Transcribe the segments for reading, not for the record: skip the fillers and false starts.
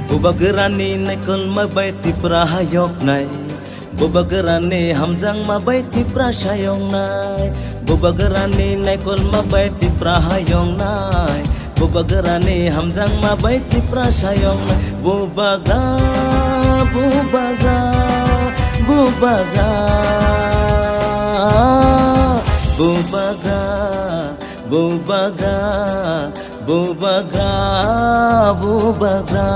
Bubagerani naikol mabaiti prahayok nai, bubagerani hamjang mabaiti prasayong nai, bubagerani naikol mabaiti prahayong nai, bubagerani hamjang mabaiti prasayong nai. Bubaga, bubaga, bubaga, bubaga, bubaga, bubaga, bubaga.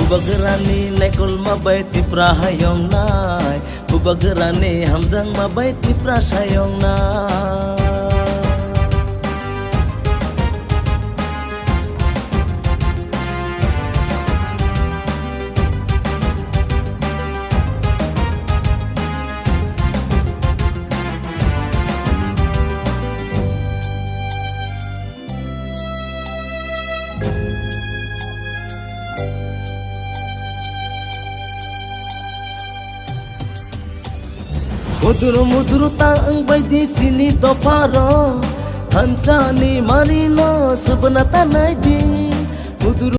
Bubagerani naikol mabaiti prahayong nai, bubagerani hamjang mabaiti prasayong nai. Mudur-mudur taang bay di sini to paro, hansani marino sebenarnya di mudur.